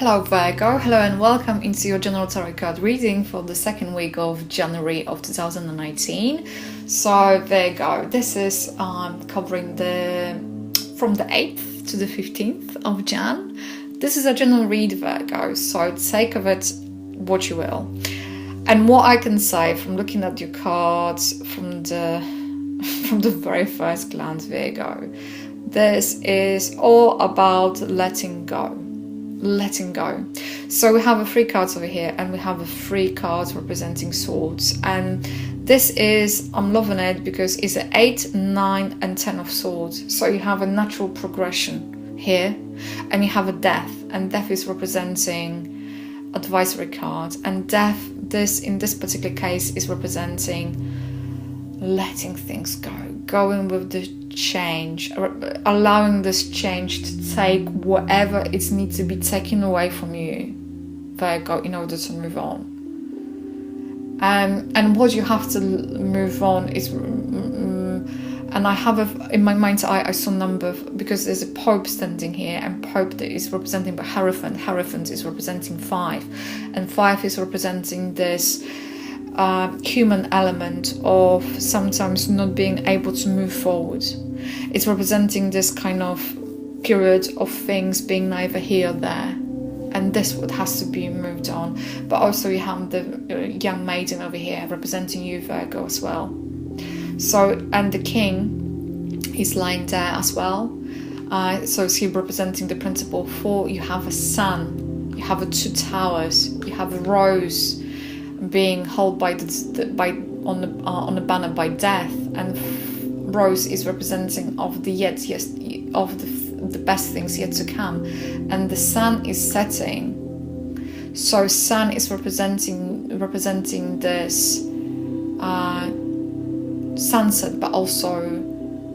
Hello Virgo, hello and welcome into your general tarot card reading for the second week of January of 2019. So Virgo, this is covering from the 8th to the 15th of Jan. This is a general read, Virgo, so take of it what you will. And what I can say from looking at your cards from the very first glance, Virgo, this is all about letting go. Letting go. So we have three cards over here, and we have three cards representing swords, and this is, I'm loving it because it's an 8, 9 and 10 of swords. So you have a natural progression here, and you have a death, and death is representing advisory card, and death, in this particular case, is representing letting things go, going with the change, allowing this change to take whatever it needs to be taken away from you, Virgo, in order to move on. And what you have to move on is, and I have in my mind's eye, I saw number, because there's a Pope standing here, and Pope that is representing by Hierophant. Hierophant is representing 5, and 5 is representing this human element of sometimes not being able to move forward. It's representing this kind of period of things being neither here or there, and this what has to be moved on. But also you have the young maiden over here representing you, Virgo, as well. So, and the king is lying there as well. So is he representing the principle 4? You have a sun, you have a 2 towers, you have a rose being held by on the banner by death, and rose is representing of the best things yet to come, and the sun is setting. So sun is representing this sunset, but also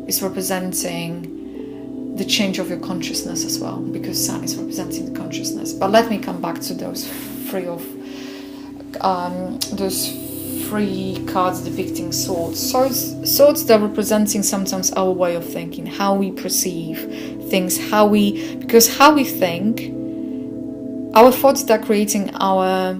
is representing the change of your consciousness as well, because sun is representing the consciousness. But let me come back to those three cards depicting swords. Swords that are representing sometimes our way of thinking, how we perceive things, how we think, our thoughts that are creating our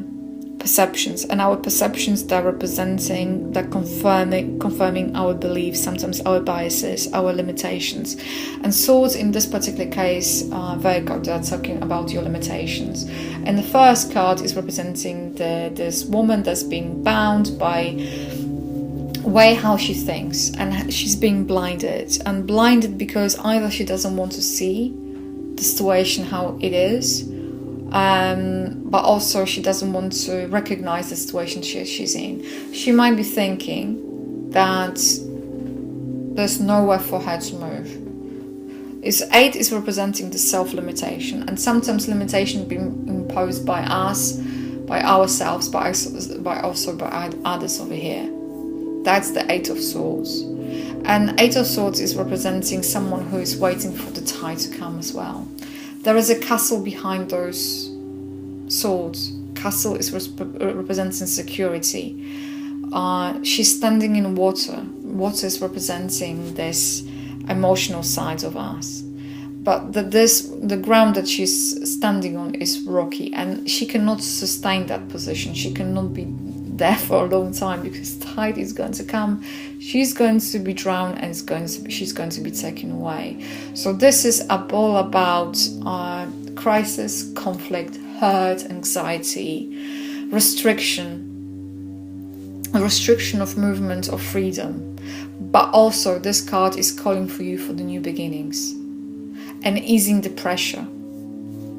perceptions, and our perceptions that are representing, that confirming our beliefs, sometimes our biases, our limitations. And swords in this particular case, Virgo, they're talking about your limitations. And the first card is representing this woman that's being bound by way how she thinks, and she's being blinded because either she doesn't want to see the situation how it is, but also she doesn't want to recognize the situation she's in. She might be thinking that there's nowhere for her to move. 8 is representing the self-limitation, and sometimes limitation being imposed by us, by ourselves, but also by others over here. That's the 8 of Swords. And 8 of Swords is representing someone who is waiting for the tide to come as well. There is a castle behind those swords. Castle is representing security. She's standing in water. Water is representing this emotional side of us. But the ground that she's standing on is rocky, and she cannot sustain that position. She cannot be there for a long time because tide is going to come. She's going to be drowned, and she's going to be taken away. So this is all about crisis, conflict, hurt, anxiety, restriction of movement, of freedom. But also this card is calling for you for the new beginnings and easing the pressure.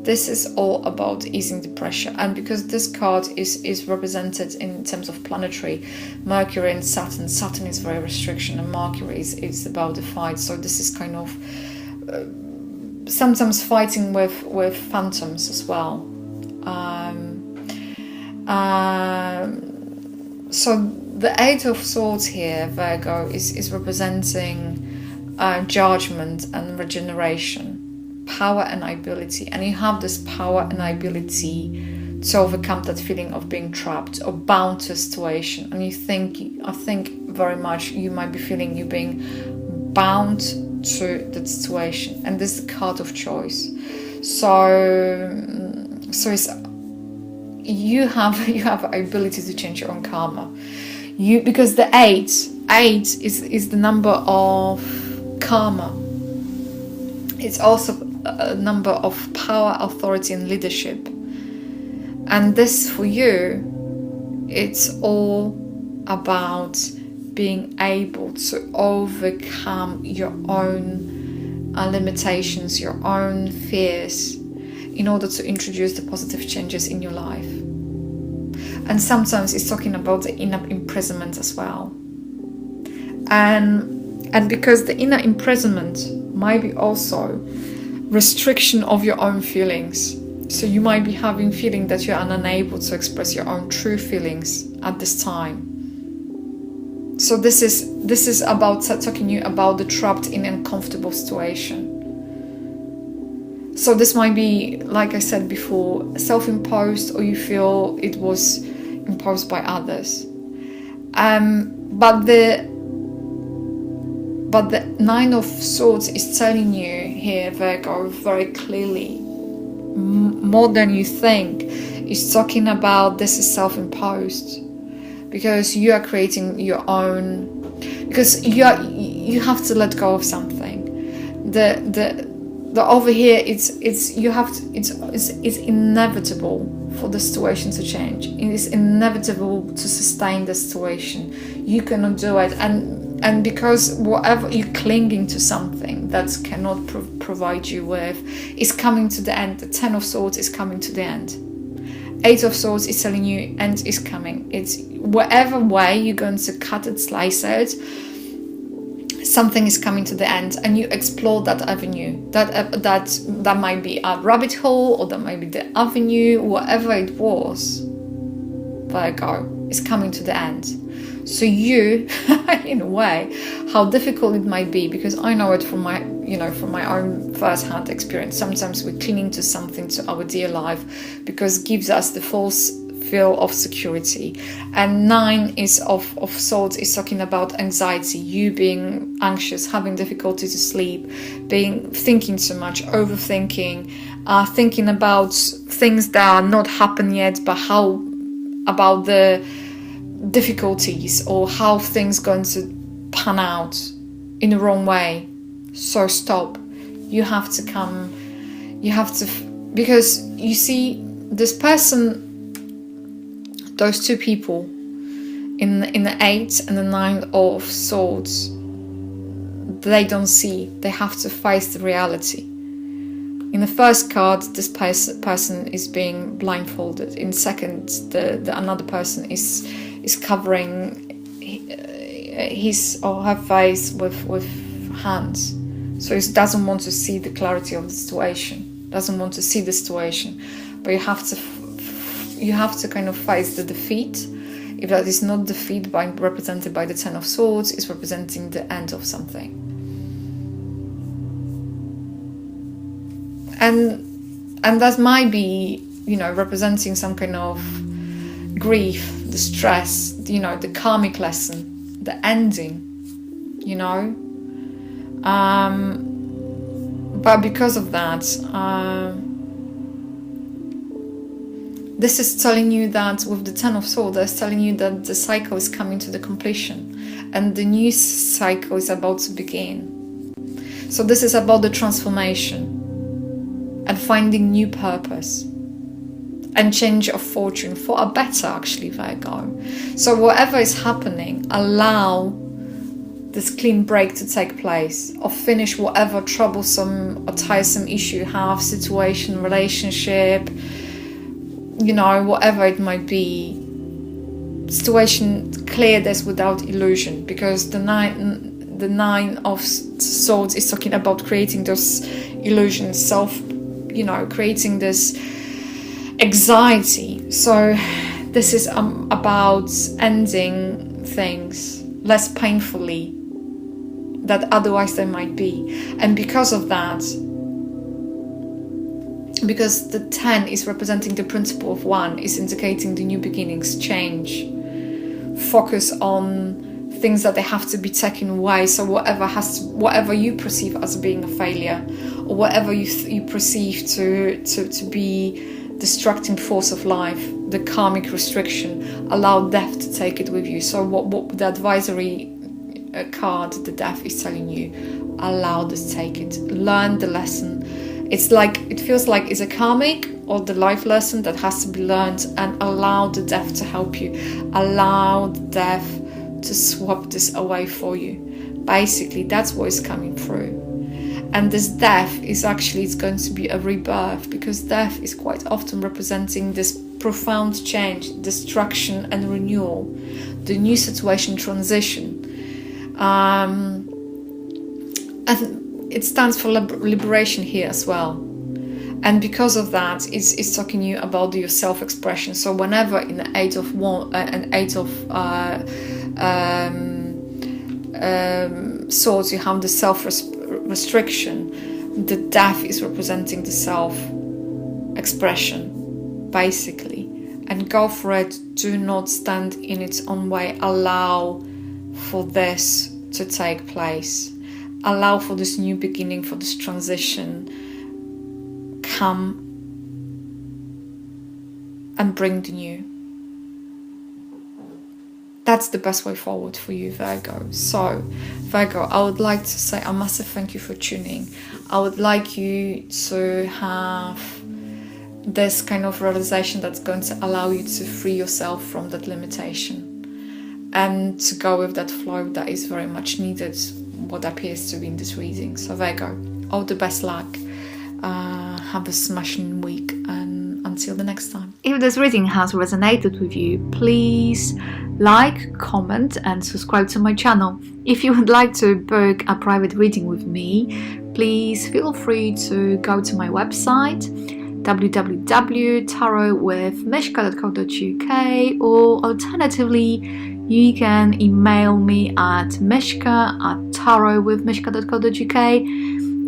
This is all about easing the pressure. And because this card is represented in terms of planetary, Mercury and Saturn. Saturn is very restriction, and Mercury is about the fight. So this is kind of sometimes fighting with phantoms as well. So the 8 of Swords here, Virgo, is representing judgment and regeneration, power and ability. And you have this power and ability to overcome that feeling of being trapped or bound to a situation. And I think very much you might be feeling you're being bound to that situation. And this is the card of choice. So So it's you have ability to change your own karma. Because the eight is the number of karma. It's also a number of power, authority, and leadership. And this for you, it's all about being able to overcome your own limitations, your own fears, in order to introduce the positive changes in your life. And sometimes it's talking about the inner imprisonment as well. And because the inner imprisonment might be also restriction of your own feelings. So you might be having feeling that you're unable to express your own true feelings at this time. So this is about talking to you about the trapped in uncomfortable situation. So this might be, like I said before, self-imposed, or you feel it was imposed by others. But the Nine of Swords is telling you here, Virgo, very clearly, more than you think, is talking about this is self-imposed, because you are creating your own. Because you have to let go of something. The over here, it's inevitable for the situation to change. It is inevitable to sustain the situation. You cannot do it, and because whatever you're clinging to something that cannot provide you with is coming to the end. The Ten of Swords is coming to the end. Eight of Swords is telling you end is coming. It's whatever way you're going to cut it, slice it, something is coming to the end, and you explore that avenue. That might be a rabbit hole, or that might be the avenue, whatever it was. Virgo is coming to the end. So you, in a way, how difficult it might be, because I know it from my own first-hand experience. Sometimes we're clinging to something, to our dear life, because it gives us the false feel of security. And Nine of Swords is talking about anxiety, you being anxious, having difficulty to sleep, thinking too much, overthinking, thinking about things that are not happened yet, but about the difficulties, or how things going to pan out in the wrong way. So stop. You have to because you see this person, those two people in the Eight and the Nine of Swords, they don't see. They have to face the reality. In the first card, this person is being blindfolded. In second, the another person is covering his or her face with hands. So he doesn't want to see the clarity of the situation. Doesn't want to see the situation. But you have to kind of face the defeat. If that is not defeat represented by the Ten of Swords, it's representing the end of something. And that might be, representing some kind of grief, the stress, the karmic lesson, the ending, but because of that, this is telling you that with the Ten of Swords, it's telling you that the cycle is coming to the completion, and the new cycle is about to begin. So this is about the transformation and finding new purpose and change of fortune for a better, actually, Virgo. So whatever is happening, allow this clean break to take place, or finish whatever troublesome or tiresome issue you have, situation, relationship, whatever it might be. Situation, clear this without illusion, because the Nine of Swords is talking about creating those illusions, creating this anxiety. So this is about ending things less painfully that otherwise they might be. And because of that, because the 10 is representing the principle of one, is indicating the new beginnings, change, focus on things that they have to be taken away. So whatever you perceive as being a failure, or whatever you perceive to be distracting force of life, the karmic restriction. Allow death to take it with you. So what the advisory card, the death, is telling you, allow this, take it, learn the lesson. It's like, it feels like it's a karmic or the life lesson that has to be learned, and allow the death to help you. Allow the death to swap this away for you. Basically, that's what is coming through. And this death is actually, it's going to be a rebirth, because death is quite often representing this profound change, destruction and renewal, the new situation, transition. And it stands for liberation here as well. And because of that, it's talking to you about your self-expression. So whenever in the Eight of Swords you have the self-restriction, the death is representing the self-expression, basically. And go for it. Do not stand in its own way. Allow for this to take place. Allow for this new beginning, for this transition. Come and bring the new. That's the best way forward for you, Virgo. So, Virgo, I would like to say a massive thank you for tuning. I would like you to have this kind of realization that's going to allow you to free yourself from that limitation and to go with that flow that is very much needed, what appears to be in this reading. So, Virgo, all the best luck. Have a smashing week, and until the next time. If this reading has resonated with you, please like, comment and subscribe to my channel. If you would like to book a private reading with me, please feel free to go to my website www.tarotwithmishka.co.uk, or alternatively you can email me at mishka@tarotwithmishka.co.uk.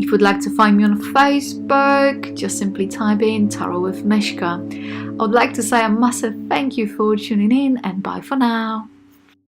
If you'd like to find me on Facebook, just simply type in Tarot with Mishka. I would like to say a massive thank you for tuning in, and bye for now.